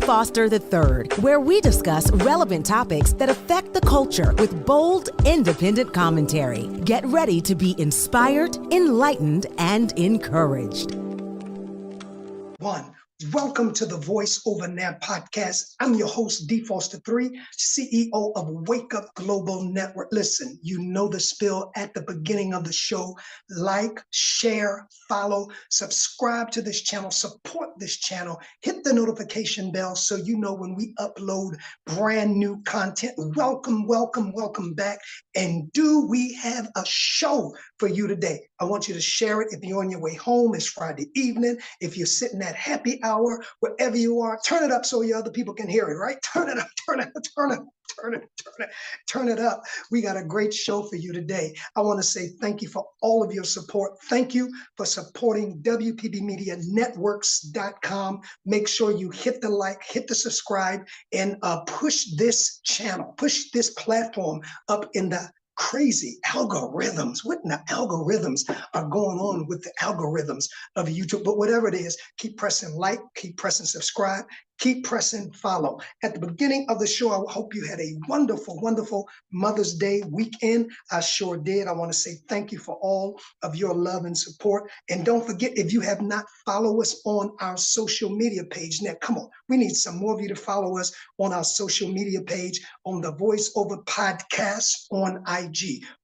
Foster III, where we discuss relevant topics that affect the culture with bold, independent commentary. Get ready to be inspired, enlightened, and encouraged. Welcome to the Voice Over Now podcast. I'm your host, D. Foster III, CEO of Wake Up Global Network. Listen, you know the spiel at the beginning of the show. Like, share, follow, subscribe to this channel, support this channel, hit the notification bell so you know when we upload brand new content. Welcome back. And do we have a show for you today? I want you to share it if you're on your way home. It's Friday evening. If you're sitting at happy hour, wherever you are, turn it up so your other people can hear it, right? Turn it up. We got a great show for you today. I want to say thank you for all of your support. Thank you for supporting WPBMediaNetworks.com. Make sure you hit the like, hit the subscribe, and push this channel, push this platform up in the crazy algorithms. What in the algorithms are going on with the algorithms of YouTube? But whatever it is, keep pressing like, keep pressing subscribe, keep pressing follow. At the beginning of the show, I hope you had a wonderful Mother's Day weekend. I sure did. I want to say thank you for all of your love and support. And don't forget, if you have not followed us on our social media page, now come on, we need some more of you to follow us on our social media page on the Voice Over Podcast on IG,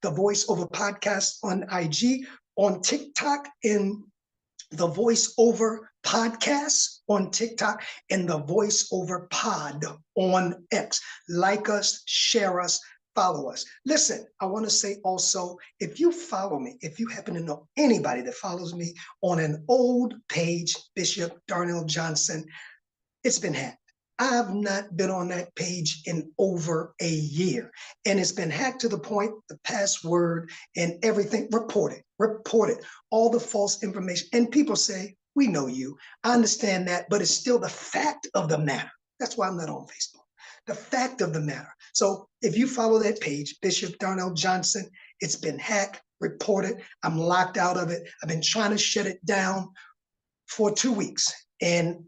the Voice Over Podcast on IG, on TikTok, in the Voice Over Podcast on TikTok, and the Voice Over Pod on X. Like us, share us, follow us. Listen, I want to say also, if you follow me, if you happen to know anybody that follows me on an old page, Bishop Darnell Johnson, it's been hacked. I've not been on that page in over a year, and it's been hacked to the point the password and everything reported, all the false information. And people say, we know you. I understand that, but it's still the fact of the matter. That's why I'm not on Facebook. The fact of the matter. So if you follow that page, Bishop Darnell Johnson, it's been hacked, reported. I'm locked out of it. I've been trying to shut it down for 2 weeks. And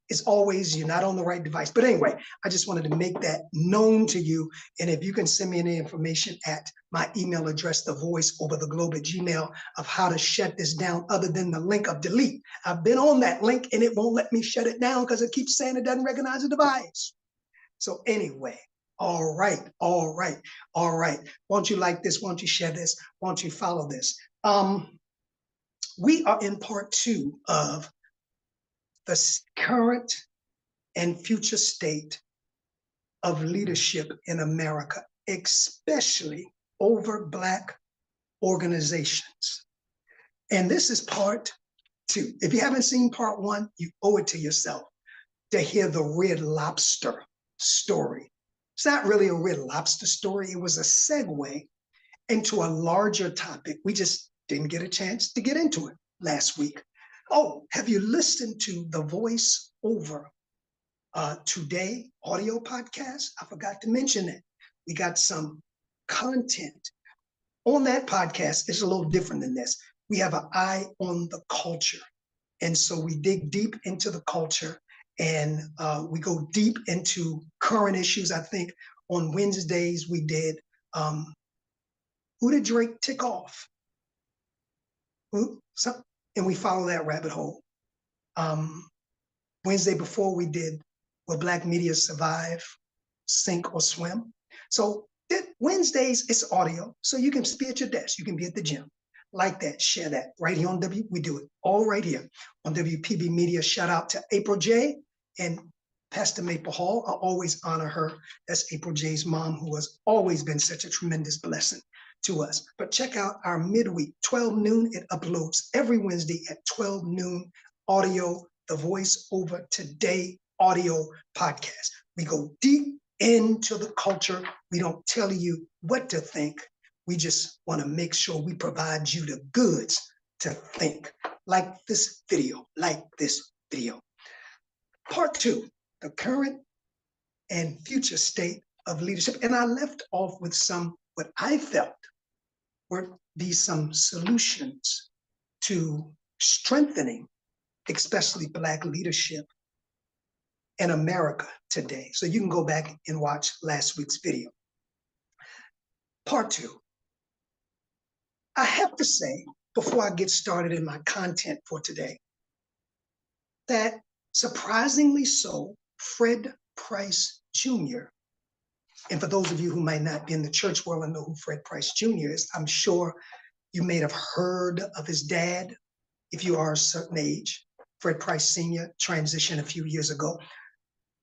it's always, you're not on the right device. But anyway, I just wanted to make that known to you. And if you can send me any information at my email address, thevoiceovertheglobe@gmail, of how to shut this down other than the link of delete. I've been on that link and it won't let me shut it down because it keeps saying it doesn't recognize the device. So anyway, all right. Won't you like this? Won't you share this? Won't you follow this? We are in part 2 of the current and future state of leadership in America, especially over Black organizations. And this is part 2. If you haven't seen part 1, you owe it to yourself to hear the Red Lobster story. It's not really a Red Lobster story. It was a segue into a larger topic. We just didn't get a chance to get into it last week. Oh, have you listened to the Voice Over Today audio podcast? I forgot to mention it. We got some content on that podcast. It's a little different than this. We have an eye on the culture. And so we dig deep into the culture, and we go deep into current issues. I think on Wednesdays we did, who did Drake tick off? And we follow that rabbit hole. Wednesday before we did, Will Black Media Survive, Sink or Swim? So Wednesdays, it's audio. So you can be at your desk, you can be at the gym. Like that, share that. Right here on we do it all right here on WPB Media. Shout out to April J. and Pastor Maple Hall. I always honor her. That's April J's mom, who has always been such a tremendous blessing to us. But check out our midweek, 12 noon. It uploads every Wednesday at 12 noon, audio, the Voice Over Today audio podcast. We go deep into the culture. We don't tell you what to think. We just want to make sure we provide you the goods to think. Like this video. Part 2, the current and future state of leadership. And I left off with what I felt would be some solutions to strengthening, especially Black leadership in America today. So you can go back and watch last week's video. Part 2. I have to say, before I get started in my content for today, that surprisingly so, Fred Price Jr., and for those of you who might not be in the church world and know who Fred Price Jr. is, I'm sure you may have heard of his dad if you are a certain age. Fred Price Sr. transitioned a few years ago.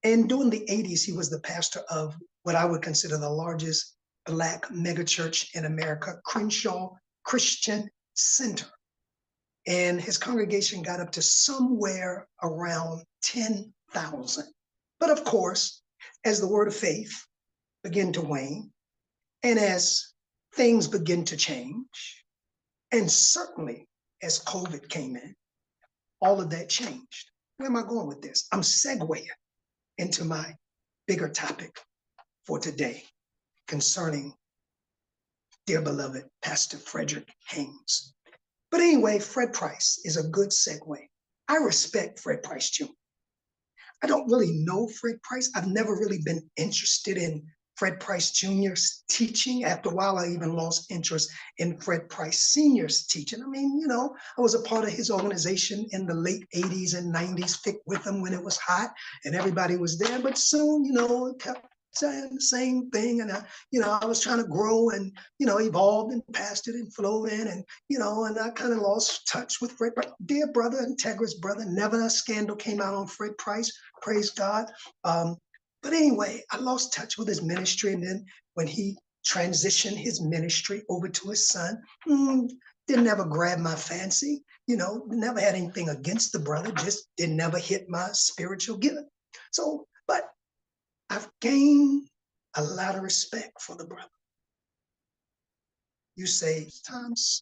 And during the 80s, he was the pastor of what I would consider the largest Black megachurch in America, Crenshaw Christian Center. And his congregation got up to somewhere around 10,000. But of course, as the word of faith began to wane, and as things begin to change, and certainly as COVID came in, all of that changed. Where am I going with this? I'm segueing into my bigger topic for today concerning dear beloved Pastor Frederick Haynes. But anyway, Fred Price is a good segue. I respect Fred Price Jr. I don't really know Fred Price. I've never really been interested in Fred Price Jr.'s teaching. After a while, I even lost interest in Fred Price Sr.'s teaching. I mean, I was a part of his organization in the late 80s and 90s, Thick with him when it was hot and everybody was there. But soon, it kept saying the same thing. And I was trying to grow and, evolved and pastored and flowed in and, and I kind of lost touch with Fred Price. Dear brother, integrous brother, never a scandal came out on Fred Price. Praise God. But anyway, I lost touch with his ministry. And then when he transitioned his ministry over to his son, didn't ever grab my fancy, never had anything against the brother, just didn't never hit my spiritual gift. So, but I've gained a lot of respect for the brother. You say, times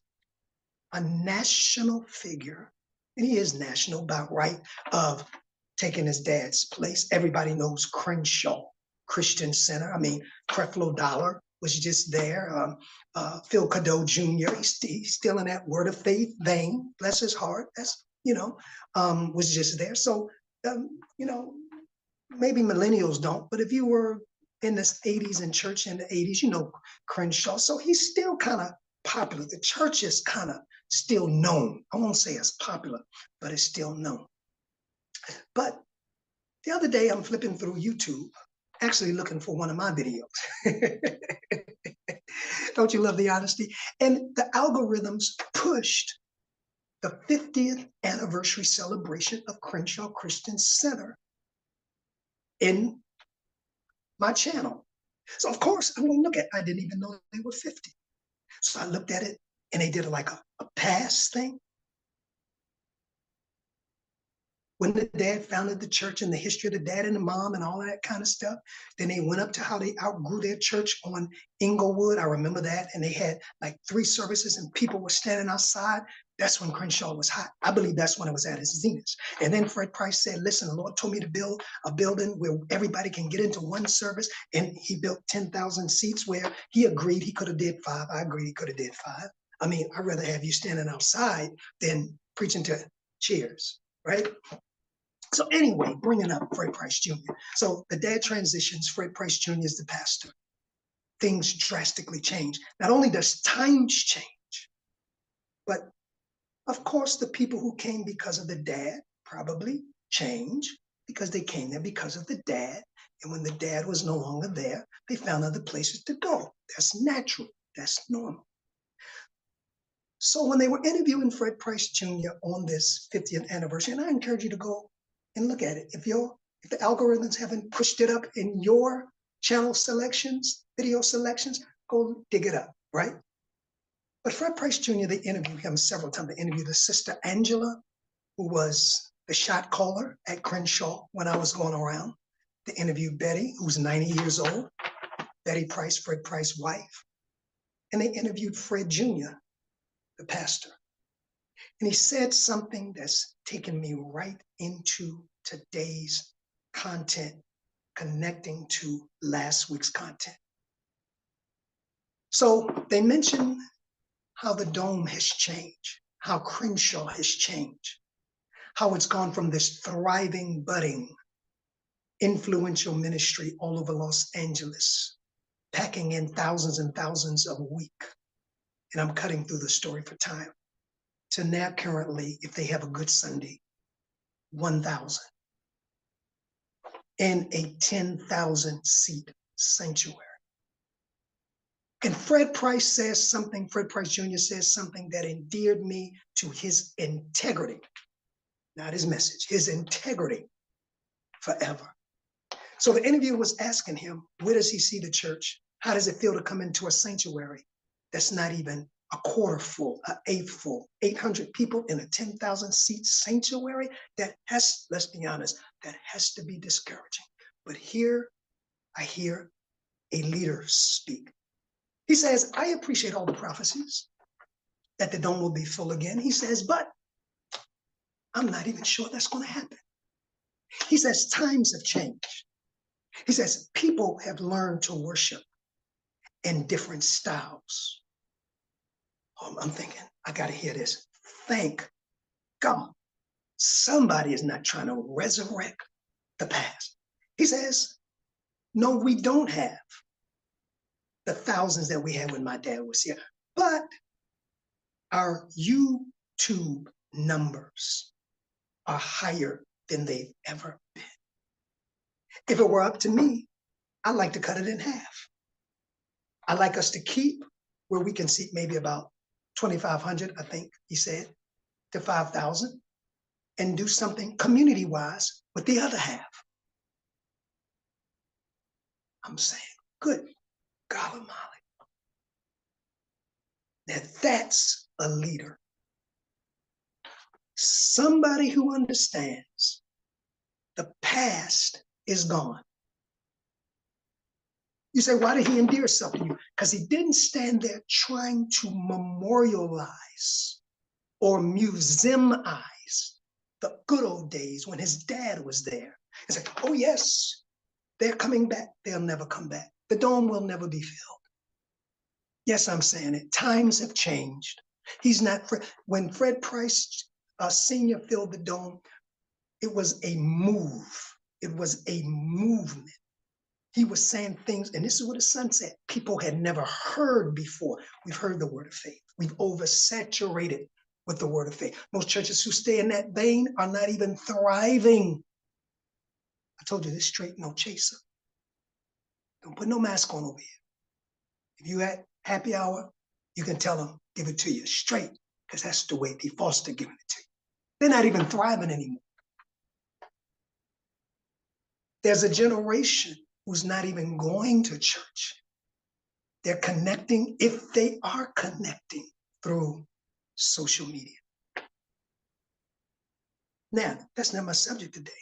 a national figure, and he is national by right of taking his dad's place. Everybody knows Crenshaw Christian Center. I mean, Creflo Dollar was just there. Phil Cadeau Jr., he's still in that word of faith vein. Bless his heart. That's, was just there. So, maybe millennials don't, but if you were in the 80s in church in the 80s, Crenshaw. So he's still kind of popular. The church is kind of still known. I won't say it's popular, but it's still known. But the other day I'm flipping through YouTube, actually looking for one of my videos. Don't you love the honesty? And the algorithms pushed the 50th anniversary celebration of Crenshaw Christian Center in my channel. So of course I'm going to look at, I didn't even know they were 50. So I looked at it and they did like a pass thing. When the dad founded the church and the history of the dad and the mom and all of that kind of stuff, then they went up to how they outgrew their church on Inglewood. I remember that. And they had like 3 services and people were standing outside. That's when Crenshaw was hot. I believe that's when it was at its zenith. And then Fred Price said, listen, the Lord told me to build a building where everybody can get into one service. And he built 10,000 seats where he agreed he could have did 5. I agreed he could have did 5. I mean, I'd rather have you standing outside than preaching to cheers, right? So anyway, bringing up Fred Price Jr. So the dad transitions, Fred Price Jr. is the pastor. Things drastically change. Not only does times change, but of course the people who came because of the dad probably change because they came there because of the dad. And when the dad was no longer there, they found other places to go. That's natural. That's normal. So when they were interviewing Fred Price Jr. on this 50th anniversary, and I encourage you to go and look at it. If the algorithms haven't pushed it up in your channel selections, video selections, go dig it up, right? But Fred Price Jr., they interviewed him several times. They interviewed his sister Angela, who was the shot caller at Crenshaw when I was going around. They interviewed Betty, who's 90 years old, Betty Price, Fred Price's wife. And they interviewed Fred Jr., the pastor. And he said something that's taken me right into today's content, connecting to last week's content. So they mentioned how the dome has changed, how Crenshaw has changed, how it's gone from this thriving, budding influential ministry all over Los Angeles, packing in thousands and thousands a week. And I'm cutting through the story for time. To now currently, if they have a good Sunday, 1,000 in a 10,000 seat sanctuary. And Fred Price says something, Fred Price Jr. says something that endeared me to his integrity, not his message, his integrity forever. So the interviewer was asking him, where does he see the church? How does it feel to come into a sanctuary that's not even a quarter full, an eighth full, 800 people in a 10,000 seat sanctuary? That has, let's be honest, that has to be discouraging. But here I hear a leader speak. He says, I appreciate all the prophecies that the dome will be full again. He says, but I'm not even sure that's going to happen. He says, times have changed. He says, people have learned to worship in different styles. I'm thinking, I got to hear this. Thank God somebody is not trying to resurrect the past. He says, no, we don't have the thousands that we had when my dad was here, but our YouTube numbers are higher than they've ever been. If it were up to me, I'd like to cut it in half. I'd like us to keep where we can see maybe about 2,500, I think he said, to 5,000, and do something community-wise with the other half. I'm saying, good God Almighty. Now that's a leader. Somebody who understands the past is gone. You say, why did he endear himself to you? Because he didn't stand there trying to memorialize or museumize the good old days when his dad was there. It's like, oh yes, they're coming back. They'll never come back. The dome will never be filled. Yes, I'm saying it. Times have changed. He's not, when Fred Price Sr. filled the dome, it was a move. It was a movement. He was saying things, and this is what his son said, people had never heard before. We've heard the word of faith. We've oversaturated with the word of faith. Most churches who stay in that vein are not even thriving. I told you this straight, no chaser. Don't put no mask on over here. If you at happy hour, you can tell them, give it to you straight, because that's the way D. Foster giving it to you. They're not even thriving anymore. There's a generation who's not even going to church. They're connecting, if they are connecting, through social media. Now, that's not my subject today.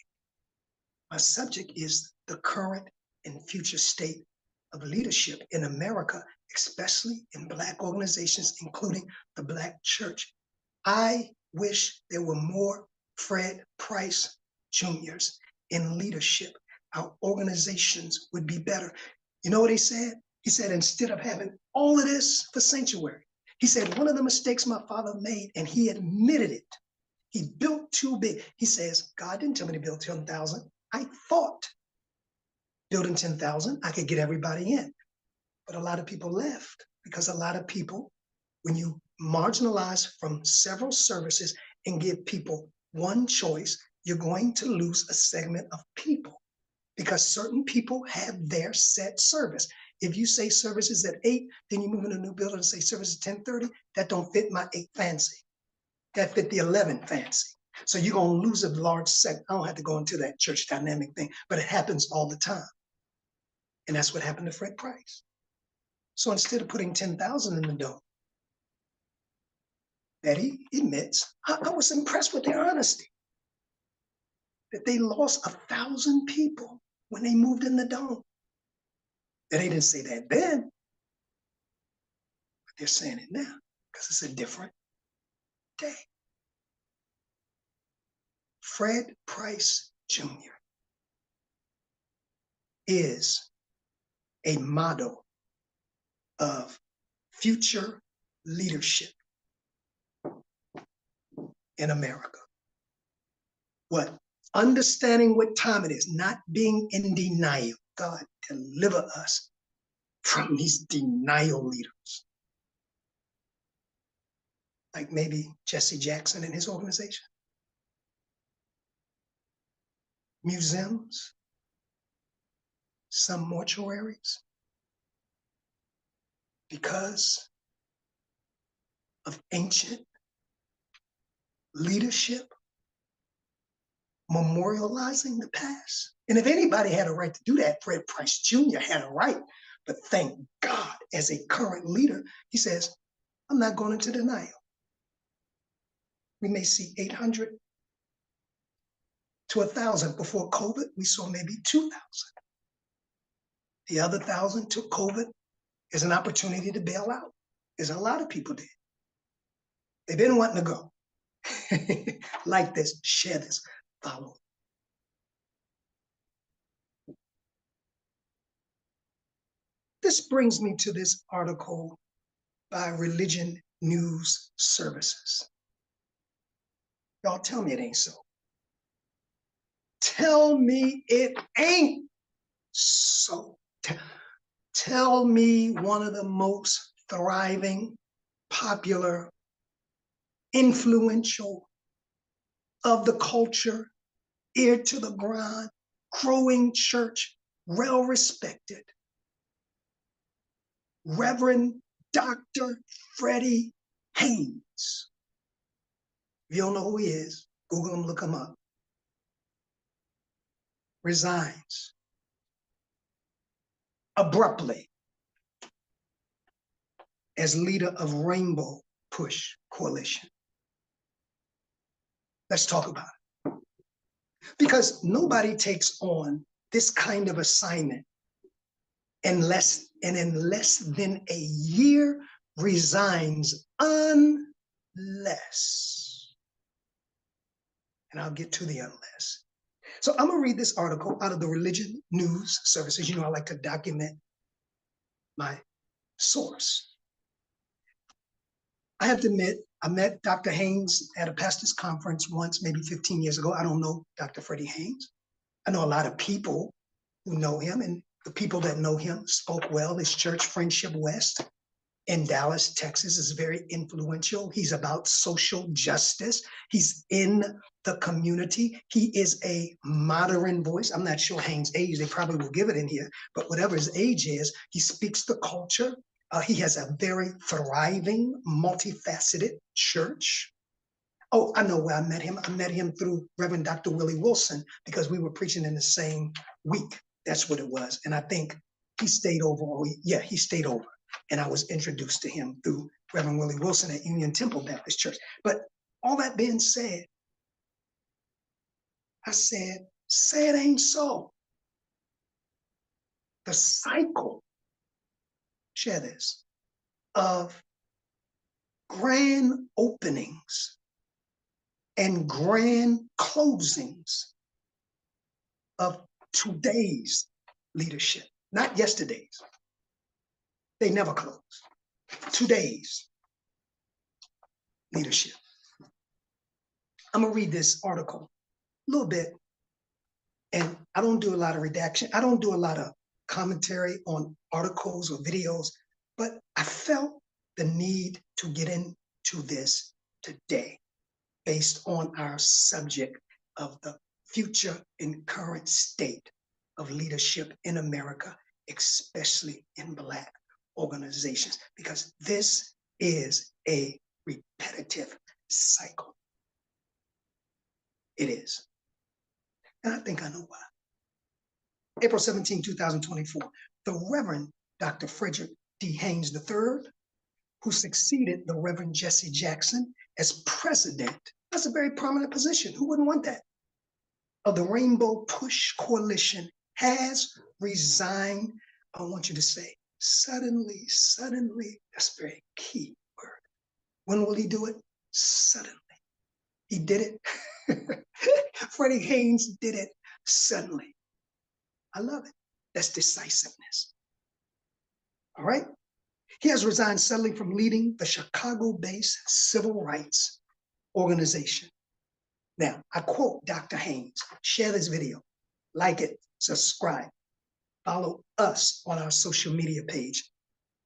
My subject is the current and future state of leadership in America, especially in Black organizations, including the Black church. I wish there were more Fred Price Juniors in leadership. Our organizations would be better. You know what he said? He said, instead of having all of this for sanctuary, he said, one of the mistakes my father made, and he admitted it, he built too big. He says, God didn't tell me to build 10,000. I thought building 10,000, I could get everybody in. But a lot of people left because a lot of people, when you marginalize from several services and give people one choice, you're going to lose a segment of people because certain people have their set service. If you say service is at 8, then you move in a new building and say service is 10:30, that don't fit my 8 fancy. That fit the 11 fancy. So you're going to lose a large segment. I don't have to go into that church dynamic thing, but it happens all the time. And that's what happened to Fred Price. So instead of putting 10,000 in the dome, that he admits, I was impressed with their honesty, that they lost 1,000 people when they moved in the dome. And they didn't say that then, but they're saying it now because it's a different day. Fred Price Jr. is a model of future leadership in America. What understanding what time it is, not being in denial. God, deliver us from these denial leaders. Like maybe Jesse Jackson and his organization. Museums, some mortuaries, because of ancient leadership memorializing the past. And if anybody had a right to do that, Fred Price Jr. had a right. But thank God, as a current leader, he says, I'm not going into denial. We may see 800 to 1,000. Before COVID, we saw maybe 2,000. The other 1,000 took COVID as an opportunity to bail out, as a lot of people did. They've been wanting to go. Like this, share this, follow. This brings me to this article by Religion News Services. Y'all tell me it ain't so. Tell me it ain't so. Tell me one of the most thriving, popular, influential of the culture, ear to the ground, growing church, well respected. Reverend Dr. Freddie Haynes. If you don't know who he is, Google him, look him up. Resigns abruptly as leader of Rainbow Push Coalition. Let's talk about it. Because nobody takes on this kind of assignment and in less than a year resigns unless, and I'll get to the unless. So I'm gonna read this article out of the Religion News Services. You know, I like to document my source. I have to admit, I met Dr. Haynes at a pastor's conference once, maybe 15 years ago. I don't know Dr. Freddie Haynes. I know a lot of people who know him, and the people that know him spoke well. His church, Friendship West, in Dallas, Texas, is very influential. He's about social justice. He's in the community. He is a modern voice. I'm not sure Haynes' age, they probably will give it in here, but whatever his age is, he speaks the culture. He has a very thriving, multifaceted church. Oh, I know where I met him. I met him through Reverend Dr. Willie Wilson because we were preaching in the same week. That's what it was. And I think he stayed over. He stayed over. And I was introduced to him through Reverend Willie Wilson at Union Temple Baptist Church. But all that being said, I said, say it ain't so. The cycle, share this, of grand openings and grand closings of today's leadership, not yesterday's. They never close. Today's leadership. I'm gonna read this article a little bit, and I don't do a lot of redaction. I don't do a lot of commentary on articles or videos, but I felt the need to get into this today based on our subject of the future and current state of leadership in America, especially in Black organizations, because this is a repetitive cycle. It is. And I think I know why. April 17, 2024, the Reverend Dr. Frederick D. Haynes III, who succeeded the Reverend Jesse Jackson as president, that's a very prominent position. Who wouldn't want that? Of the Rainbow Push Coalition, has resigned. I want you to say, suddenly, that's a very key word. When will he do it? Suddenly. He did it. Freddie Haynes did it suddenly. I love it. That's decisiveness. All right. He has resigned suddenly from leading the Chicago-based civil rights organization. Now, I quote Dr. Haynes. Share this video, like it, subscribe, follow us on our social media page,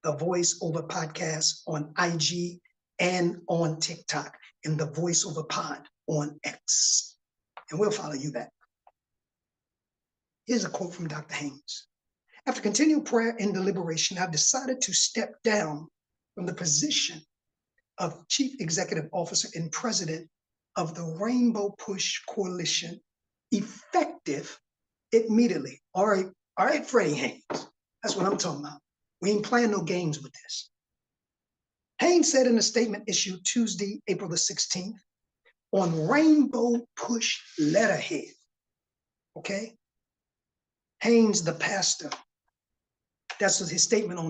The Voice Over Podcast on IG and on TikTok, and The Voice Over Pod on X. And we'll follow you back. Here's a quote from Dr. Haynes. After continued prayer and deliberation, I've decided to step down from the position of Chief Executive Officer and President of the Rainbow Push Coalition, effective immediately. All right, Freddie Haynes. That's what I'm talking about. We ain't playing no games with this. Haynes said in a statement issued Tuesday, April the 16th, on Rainbow Push letterhead, okay? Haynes, the pastor, that's his statement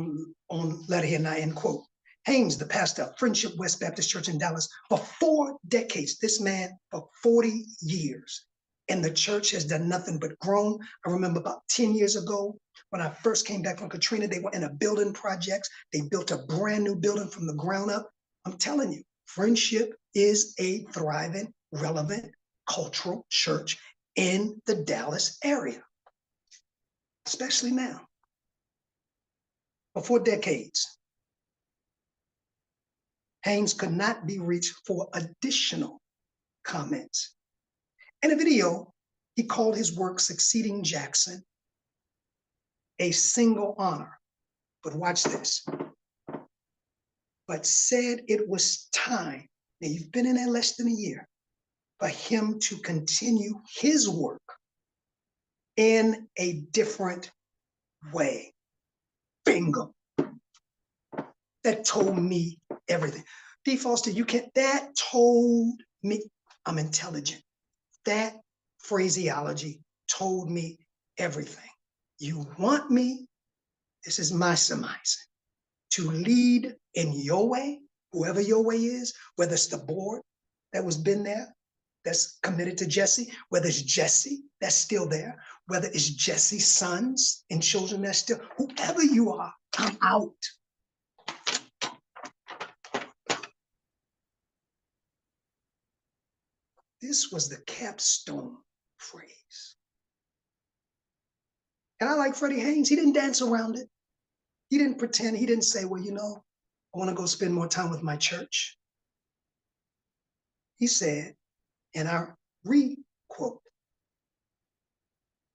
on letterhead, and I end quote. Haynes, the pastor of Friendship West Baptist Church in Dallas, for 4 decades, this man for 40 years. And the church has done nothing but grown. I remember about 10 years ago, when I first came back from Katrina, they were in a building project. They built a brand new building from the ground up. I'm telling you, Friendship is a thriving, relevant, cultural church in the Dallas area, especially now. For 4 decades, Haynes could not be reached for additional comments. In a video, he called his work Succeeding Jackson a single honor. But watch this. But said it was time, now you've been in there less than a year, for him to continue his work in a different way. Bingo. That told me everything. D. Foster, you can't, that told me I'm intelligent. That phraseology told me everything. You want me, this is my surmising, to lead in your way, whoever your way is, whether it's the board that was been there, that's committed to Jesse, whether it's Jesse that's still there, whether it's Jesse's sons and children that's still, whoever you are, I'm out. This was the capstone phrase. And I like Freddie Haynes. He didn't dance around it. He didn't pretend. He didn't say, well, you know, I want to go spend more time with my church. He said, and I re-quote,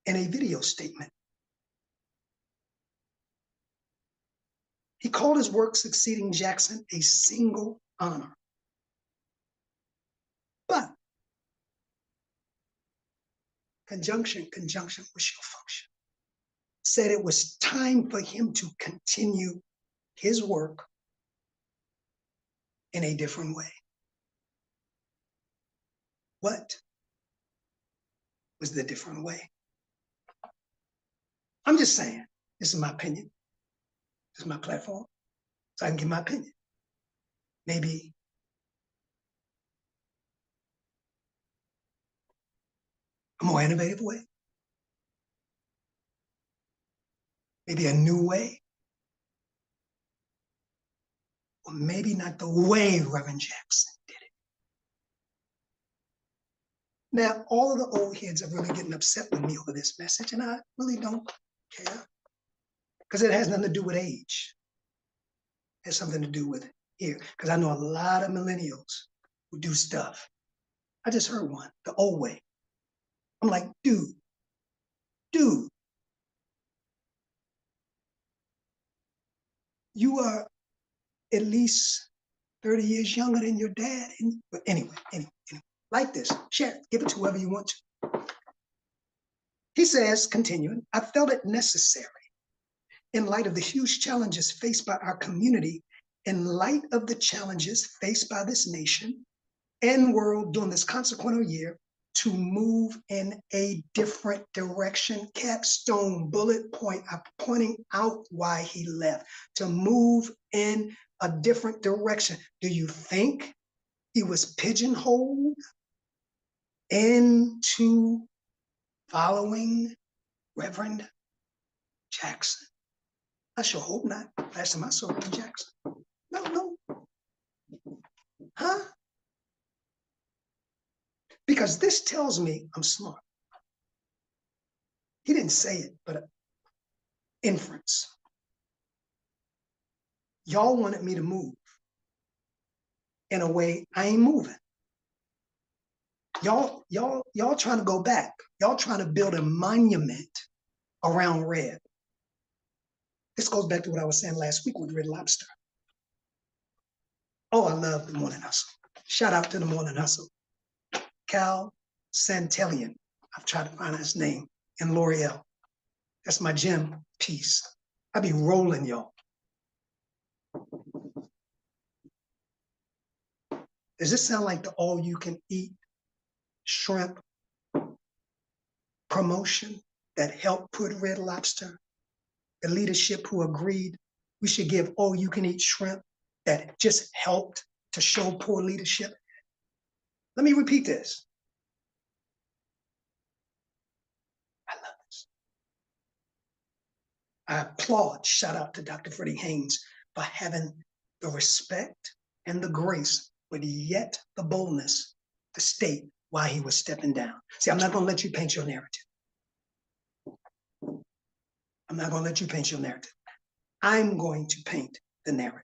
in a video statement, he called his work Succeeding Jackson a single honor. But conjunction with your function, said it was time for him to continue his work in a different way. What was the different way? I'm just saying, this is my opinion. This is my platform, so I can give my opinion. Maybe a more innovative way. Maybe a new way. Or maybe not the way Reverend Jackson did it. Now, all of the old heads are really getting upset with me over this message, and I really don't care. Because it has nothing to do with age. It has something to do with here. Because I know a lot of millennials who do stuff. I just heard one, the old way. I'm like, dude, you are at least 30 years younger than your dad. But anyway, like this, share it, give it to whoever you want to. He says, continuing, I felt it necessary in light of the huge challenges faced by our community, in light of the challenges faced by this nation and world during this consequential year, to move in a different direction. Capstone, bullet point, I'm pointing out why he left. To move in a different direction. Do you think he was pigeonholed into following Reverend Jackson? I sure hope not. Last time I saw Reverend Jackson. No. Huh? Because this tells me I'm smart. He didn't say it, but inference. Y'all wanted me to move in a way I ain't moving. Y'all trying to go back. Y'all trying to build a monument around Red. This goes back to what I was saying last week with Red Lobster. Oh, I love the Morning Hustle. Shout out to the Morning Hustle. Cal Santellian. I've tried to find his name. And L'Oreal. That's my gym piece. I be rolling, y'all. Does this sound like the all-you-can-eat shrimp promotion that helped put Red Lobster? The leadership who agreed we should give all-you-can-eat shrimp that just helped to show poor leadership? Let me repeat this. I love this. I applaud, shout out to Dr. Freddie Haynes for having the respect and the grace, but yet the boldness to state why he was stepping down. See, I'm not going to let you paint your narrative. I'm not going to let you paint your narrative. I'm going to paint the narrative.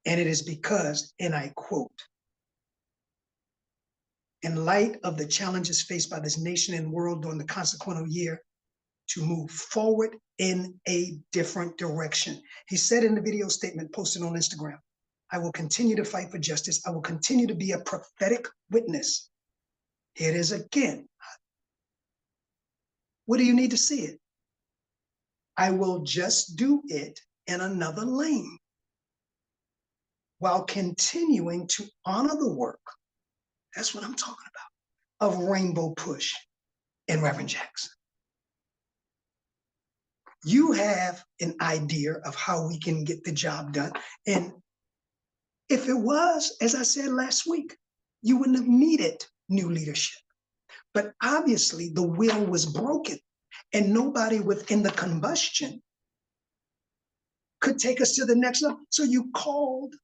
And it is because, and I quote, in light of the challenges faced by this nation and world during the consequential year, to move forward in a different direction. He said in the video statement posted on Instagram, I will continue to fight for justice. I will continue to be a prophetic witness. Here it is again. What do you need to see it? I will just do it in another lane while continuing to honor the work. That's what I'm talking about, of Rainbow Push and Reverend Jackson. You have an idea of how we can get the job done. And if it was, as I said last week, you wouldn't have needed new leadership. But obviously the will was broken and nobody within the combustion could take us to the next level. So you called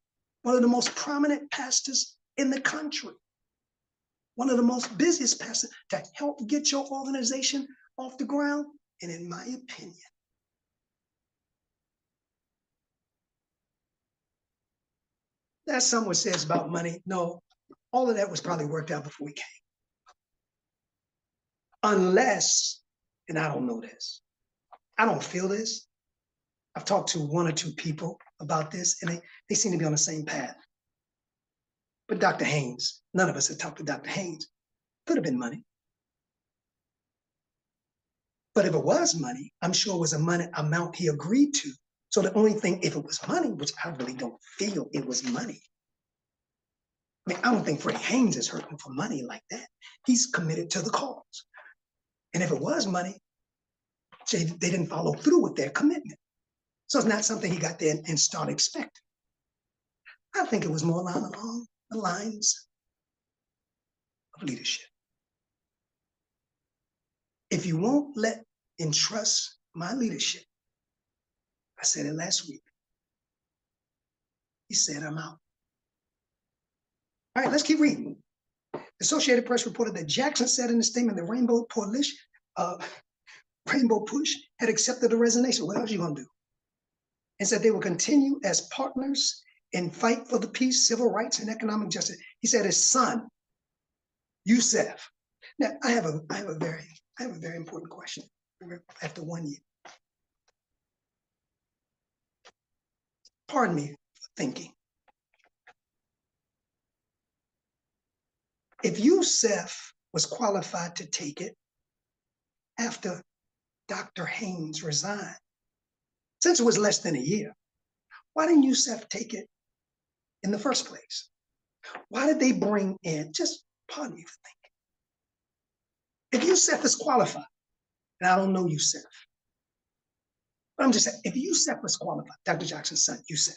one of the most prominent pastors in the country, one of the most busiest pastors, to help get your organization off the ground. And in my opinion, that's someone says about money. No, all of that was probably worked out before we came. Unless, and I don't know this, I don't feel this. I've talked to one or two people about this, and they seem to be on the same path. But Dr. Haynes, none of us have talked to Dr. Haynes. Could have been money. But if it was money, I'm sure it was a money amount he agreed to. So the only thing, if it was money, which I really don't feel it was money. I mean, I don't think Freddie Haynes is hurting for money like that. He's committed to the cause. And if it was money, they didn't follow through with their commitment. So it's not something he got there and started expecting. I think it was more along the lines of leadership. If you won't entrust my leadership, I said it last week, he said, I'm out. All right, let's keep reading. The Associated Press reported that Jackson said in a statement the Rainbow Push had accepted the resignation. What else are you gonna do? And said they will continue as partners and fight for the peace, civil rights, and economic justice. He said his son, Yusef. Now, I have a very important question after 1 year. Pardon me for thinking. If Yusef was qualified to take it after Dr. Haynes resigned, since it was less than a year, why didn't Yusef take it in the first place? Why did they bring in, just pardon me for thinking, if Yusef is qualified, and I don't know Yusef, but I'm just saying, if Yusef was qualified, Dr. Jackson's son, Yusef,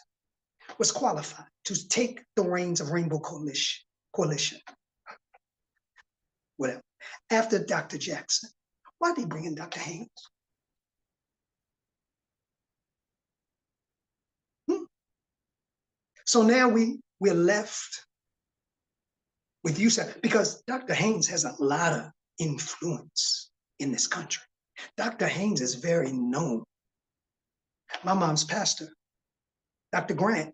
was qualified to take the reins of Rainbow Coalition, whatever, after Dr. Jackson, why did they bring in Dr. Haynes? So now we're left with USAF, because Dr. Haynes has a lot of influence in this country. Dr. Haynes is very known. My mom's pastor, Dr. Grant,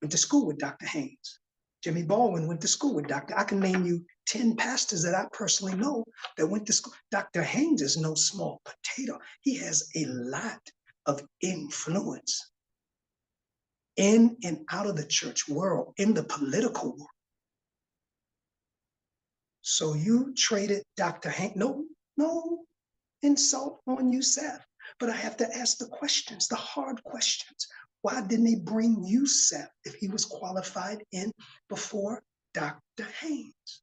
went to school with Dr. Haynes. Jimmy Baldwin went to school with Dr. I can name you 10 pastors that I personally know that went to school. Dr. Haynes is no small potato. He has a lot of influence in and out of the church world, in the political world. So you traded Dr. Haynes. No insult on you, Seth. But I have to ask the questions, the hard questions. Why didn't they bring Youssef if he was qualified in before Dr. Haynes?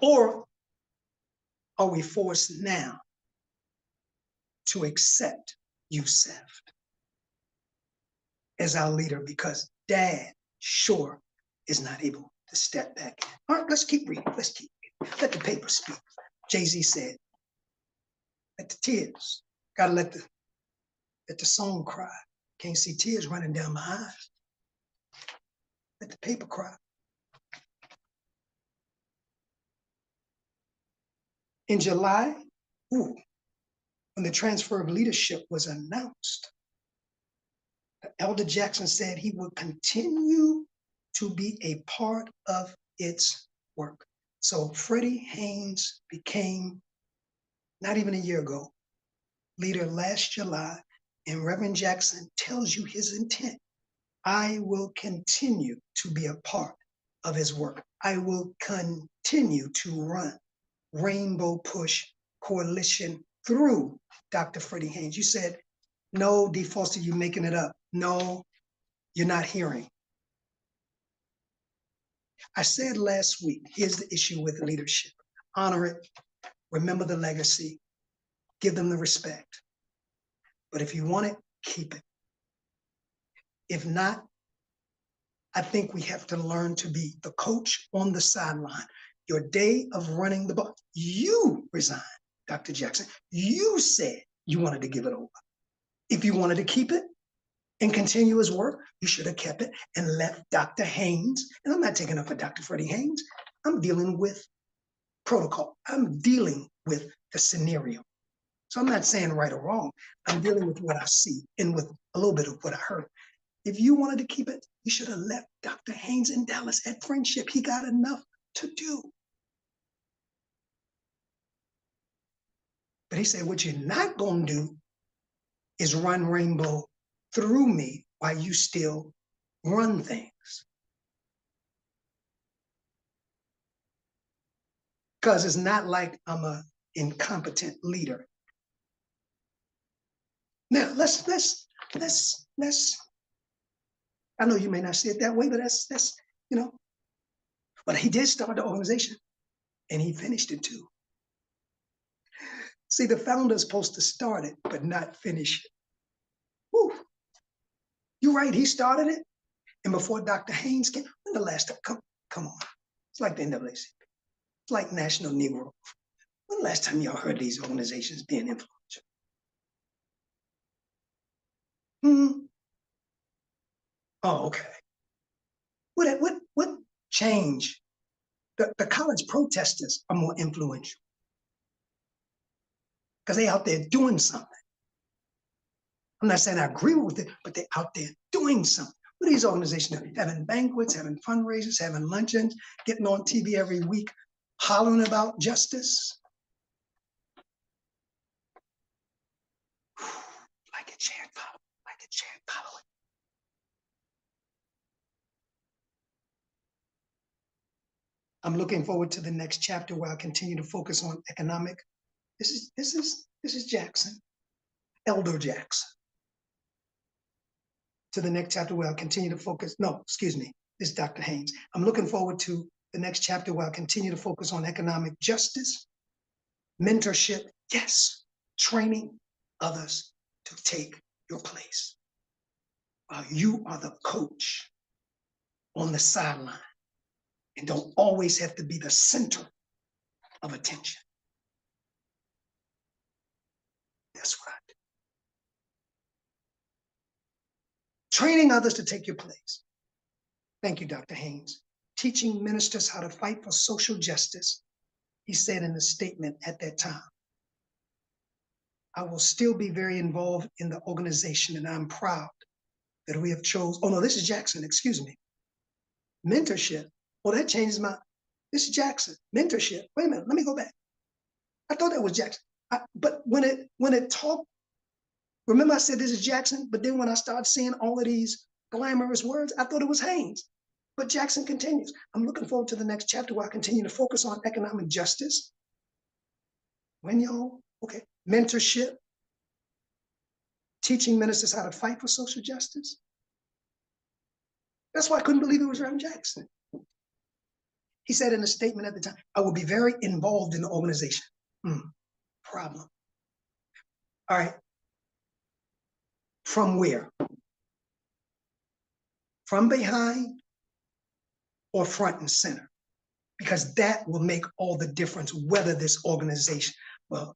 Or are we forced now to accept Youssef as our leader because Dad sure is not able to step back in? All right, let's keep reading. Let's keep reading. Let the paper speak. Jay-Z said, let the tears, gotta let the song cry. Can't see tears running down my eyes. Let the paper cry. In July, when the transfer of leadership was announced, Elder Jackson said he would continue to be a part of its work. So Freddie Haynes became, not even a year ago, leader last July, and Reverend Jackson tells you his intent. I will continue to be a part of his work. I will continue to run Rainbow Push Coalition through Dr. Freddie Haynes. You said, no, D. Foster, you're making it up. No, you're not hearing. I said last week, here's the issue with leadership. Honor it, remember the legacy, give them the respect. But if you want it, keep it. If not, I think we have to learn to be the coach on the sideline. Your day of running the ball, you resigned, Dr. Jackson. You said you wanted to give it over. If you wanted to keep it and continue his work, you should have kept it and left Dr. Haynes. And I'm not taking up for Dr. Freddie Haynes. I'm dealing with protocol. I'm dealing with the scenario. So I'm not saying right or wrong. I'm dealing with what I see and with a little bit of what I heard. If you wanted to keep it, you should have left Dr. Haynes in Dallas at Friendship. He got enough to do. But he said, what you're not going to do is run Rainbow through me while you still run things. Because it's not like I'm an incompetent leader. Now, let's, I know you may not see it that way, but that's, but he did start the organization and he finished it too. See, the founder's supposed to start it, but not finish it. Woo. You're right, he started it. And before Dr. Haynes came, when the last time, come on. It's like the NAACP. It's like National Negro. When the last time y'all heard these organizations being influential? Oh, okay. What changed? The college protesters are more influential because they out there doing something. I'm not saying I agree with it, but they're out there doing something. What are these organizations doing? Having banquets, having fundraisers, having luncheons, getting on TV every week, hollering about justice. Like it, share it, follow it. Like it, share it, follow it. I'm looking forward to the next chapter where I continue to focus on economic. This is Jackson, Elder Jackson. To the next chapter where I'll continue to focus. No, excuse me, this is Dr. Haynes. I'm looking forward to the next chapter where I'll continue to focus on economic justice, mentorship, yes, training others to take your place. You are the coach on the sideline and don't always have to be the center of attention. That's what I do. Training others to take your place. Thank you, Dr. Haynes. Teaching ministers how to fight for social justice, he said in a statement at that time. I will still be very involved in the organization, and I'm proud that we have chosen, oh no, this is Jackson, excuse me. Mentorship, well, that changes my, this is Jackson, mentorship. Wait a minute, let me go back. I thought that was Jackson. But when it talked, remember I said this is Jackson, but then when I started seeing all of these glamorous words, I thought it was Haynes. But Jackson continues. I'm looking forward to the next chapter where I continue to focus on economic justice. When y'all, okay, mentorship, teaching ministers how to fight for social justice. That's why I couldn't believe it was Reverend Jackson. He said in a statement at the time, I will be very involved in the organization. Problem. All right. From where? From behind or front and center? Because that will make all the difference whether this organization, well,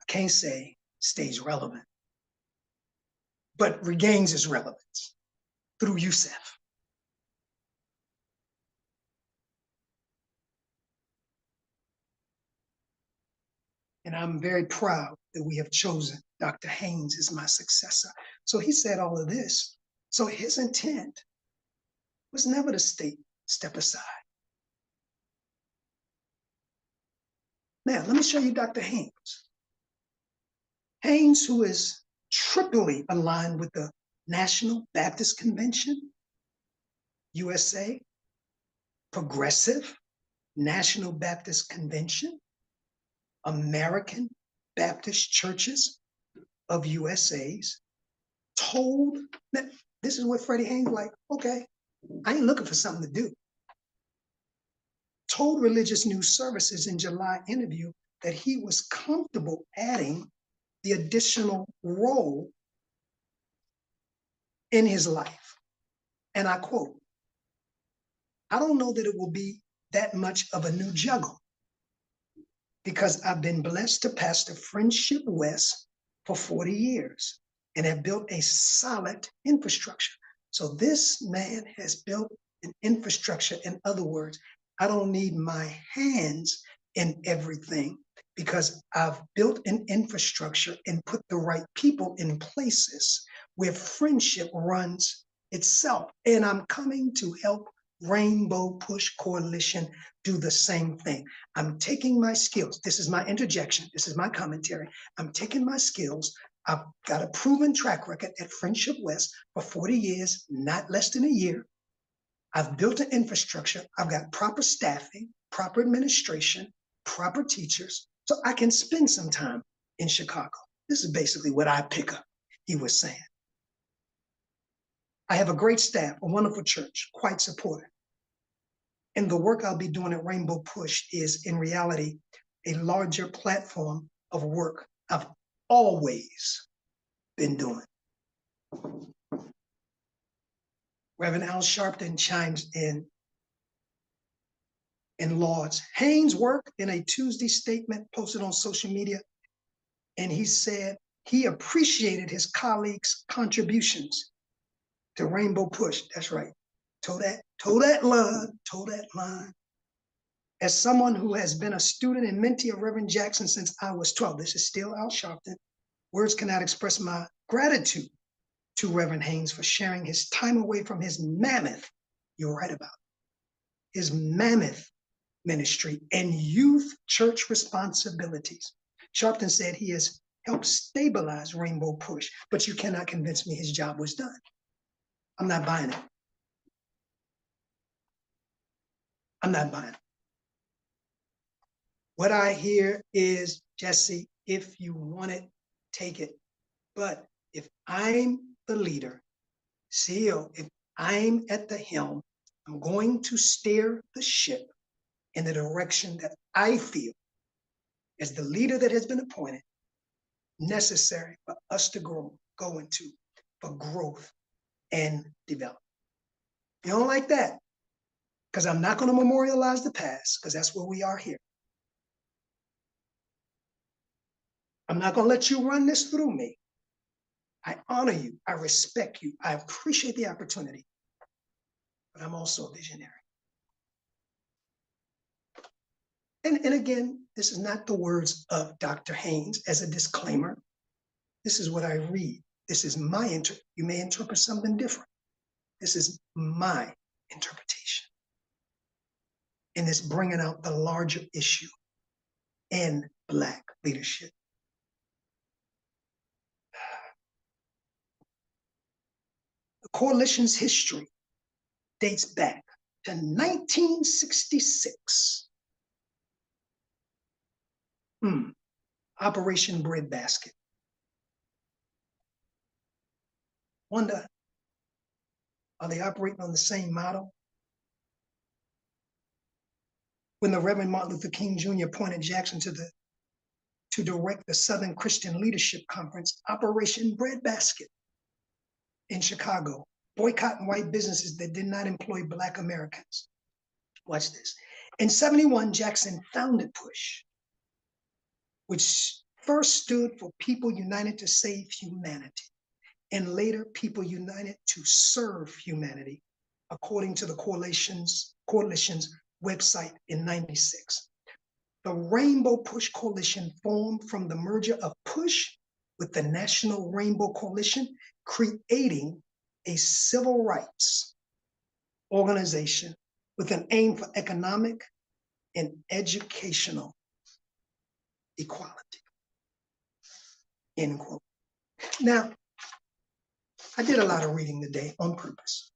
I can't say stays relevant, but regains its relevance through USEF. And I'm very proud that we have chosen Dr. Haynes as my successor. So he said all of this. So his intent was never to step aside. Now, let me show you Dr. Haynes. Haynes, who is triply aligned with the National Baptist Convention, USA, Progressive National Baptist Convention, American Baptist Churches of USA's, told that this is what Freddie Haynes like, okay, I ain't looking for something to do. Told Religious News Services in July interview that he was comfortable adding the additional role in his life. And I quote, I don't know that it will be that much of a new juggle because I've been blessed to pastor Friendship West for 40 years and have built a solid infrastructure. So this man has built an infrastructure. In other words, I don't need my hands in everything because I've built an infrastructure and put the right people in places where friendship runs itself. And I'm coming to help Rainbow Push Coalition do the same thing. I'm taking my skills. This is my interjection. This is my commentary. I'm taking my skills. I've got a proven track record at Friendship West for 40 years, not less than a year. I've built an infrastructure. I've got proper staffing, proper administration, proper teachers, so I can spend some time in Chicago. This is basically what I pick up, he was saying. I have a great staff, a wonderful church, quite supportive. And the work I'll be doing at Rainbow Push is in reality a larger platform of work I've always been doing. Reverend Al Sharpton chimes in lauds Haynes' work in a Tuesday statement posted on social media. And he said he appreciated his colleagues' contributions to Rainbow Push. That's right. Toe that line. As someone who has been a student and mentee of Reverend Jackson since I was 12, this is still Al Sharpton, words cannot express my gratitude to Reverend Haynes for sharing his time away from his mammoth, you're right about it, his mammoth ministry and youth church responsibilities. Sharpton said he has helped stabilize Rainbow Push, but you cannot convince me his job was done. I'm not buying it. I'm not buying it. What I hear is, Jesse, if you want it, take it. But if I'm the leader, CEO, if I'm at the helm, I'm going to steer the ship in the direction that I feel, as the leader that has been appointed, necessary for us to go into for growth and development. You don't like that? Because I'm not going to memorialize the past, because that's where we are here. I'm not going to let you run this through me. I honor you. I respect you. I appreciate the opportunity. but I'm also a visionary. And again, this is not the words of Dr. Haynes as a disclaimer. This is what I read. This is my you may interpret something different. This is my interpretation. And it's bringing out the larger issue in Black leadership. The coalition's history dates back to 1966. Operation Breadbasket. Wonder, are they operating on the same model? When the Reverend Martin Luther King Jr. appointed Jackson to direct the Southern Christian Leadership Conference, Operation Breadbasket in Chicago, boycotting white businesses that did not employ Black Americans. Watch this. In '71, Jackson founded PUSH, which first stood for People United to Save Humanity, and later People United to Serve Humanity, according to the coalition's website in '96. The Rainbow PUSH Coalition formed from the merger of PUSH with the National Rainbow Coalition, creating a civil rights organization with an aim for economic and educational equality, end quote. Now, I did a lot of reading today on purpose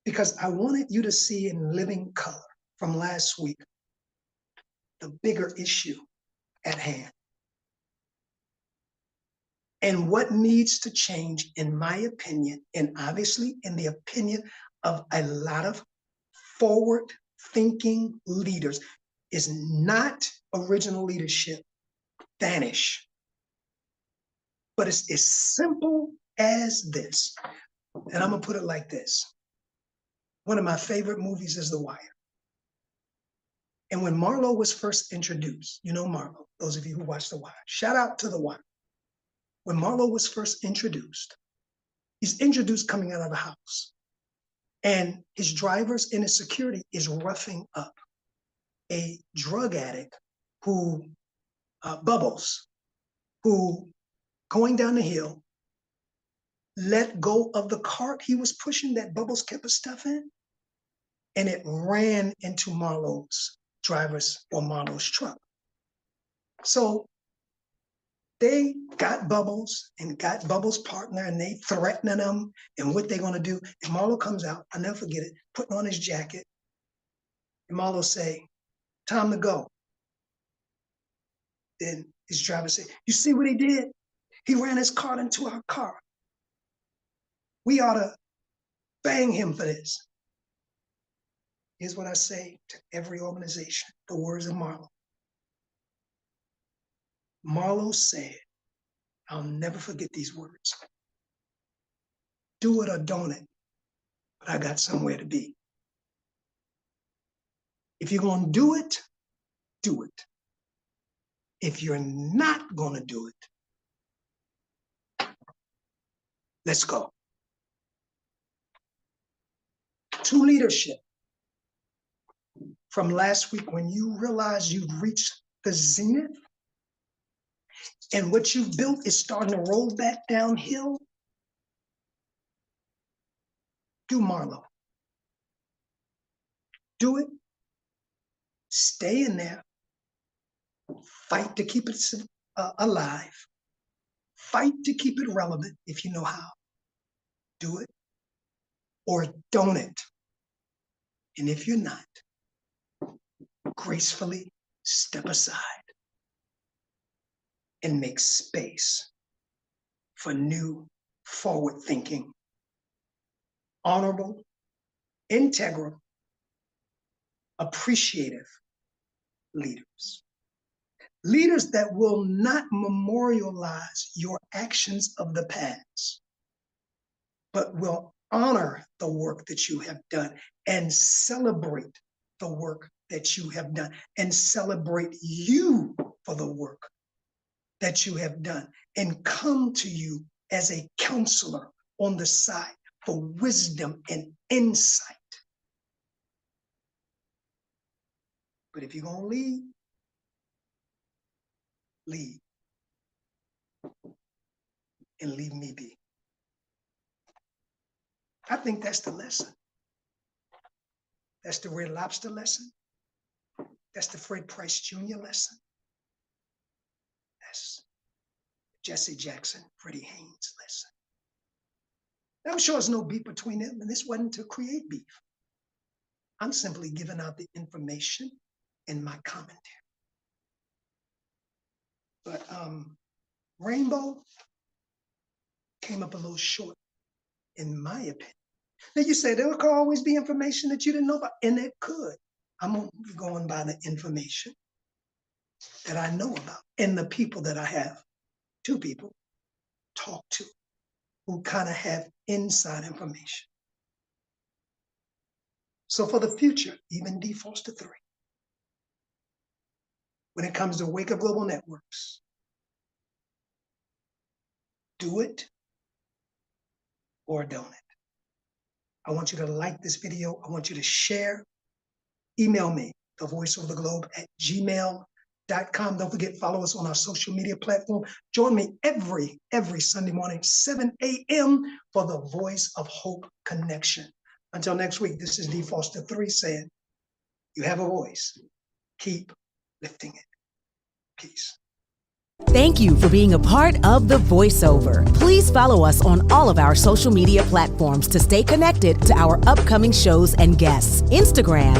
because I wanted you to see in living color from last week the bigger issue at hand and what needs to change, in my opinion, and obviously in the opinion of a lot of forward-thinking leaders, is not original leadership vanish, but it's as simple as this. And I'm gonna put it like this. One of my favorite movies is The Wire. And when Marlo was first introduced, you know Marlo, those of you who watch The Wire, shout out to The Wire. When Marlo was first introduced, he's introduced coming out of the house, and his drivers and his security is roughing up a drug addict who, Bubbles, who going down the hill, let go of the cart he was pushing that Bubbles kept his stuff in, and it ran into Marlo's truck. So they got Bubbles and got Bubbles' partner, and they threatening him and what they're gonna do. And Marlo comes out, I'll never forget it, putting on his jacket. And Marlo say, "Time to go." Then his driver say, "You see what he did? He ran his car into our car. We ought to bang him for this." Here's what I say to every organization, the words of Marlo. Marlo said, I'll never forget these words. "Do it or don't it, but I got somewhere to be." If you're gonna do it, do it. If you're not gonna do it, let's go. To leadership. From last week, when you realize you've reached the zenith and what you've built is starting to roll back downhill, do Marlo. Do it. Stay in there. Fight to keep it alive. Fight to keep it relevant if you know how. Do it or don't it. And if you're not, gracefully step aside and make space for new, forward-thinking, honorable, integral, appreciative leaders. Leaders that will not memorialize your actions of the past, but will honor the work that you have done and celebrate the work that you have done and celebrate you for the work that you have done and come to you as a counselor on the side for wisdom and insight. But if you're going to lead and leave me be. I think that's the lesson. That's the Red Lobster lesson. That's the Fred Price Jr. lesson. That's Jesse Jackson, Freddie Haynes lesson. I'm sure there's no beef between them, and this wasn't to create beef. I'm simply giving out the information in my commentary. But Rainbow came up a little short, in my opinion. Now you say there could always be information that you didn't know about, and it could. I'm going by the information that I know about and the people that I have, 2 people, talk to, who kind of have inside information. So for the future, even D. Foster 3, when it comes to Wake Up Global Networks, do it or don't it. I want you to like this video. I want you to share. Email me, thevoiceovertheglobe@gmail.com. Don't forget, follow us on our social media platform. Join me every Sunday morning, 7 a.m. for the Voice of Hope Connection. Until next week, this is D. Foster 3 saying, you have a voice. Keep lifting it. Peace. Thank you for being a part of The Voiceover. Please follow us on all of our social media platforms to stay connected to our upcoming shows and guests. Instagram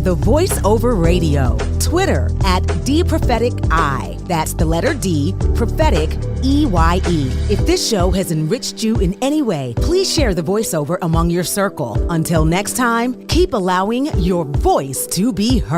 @The Voiceover Radio. Twitter @DPropheticEye. That's the letter D, prophetic, EYE. If this show has enriched you in any way, please share The Voiceover among your circle. Until next time, keep allowing your voice to be heard.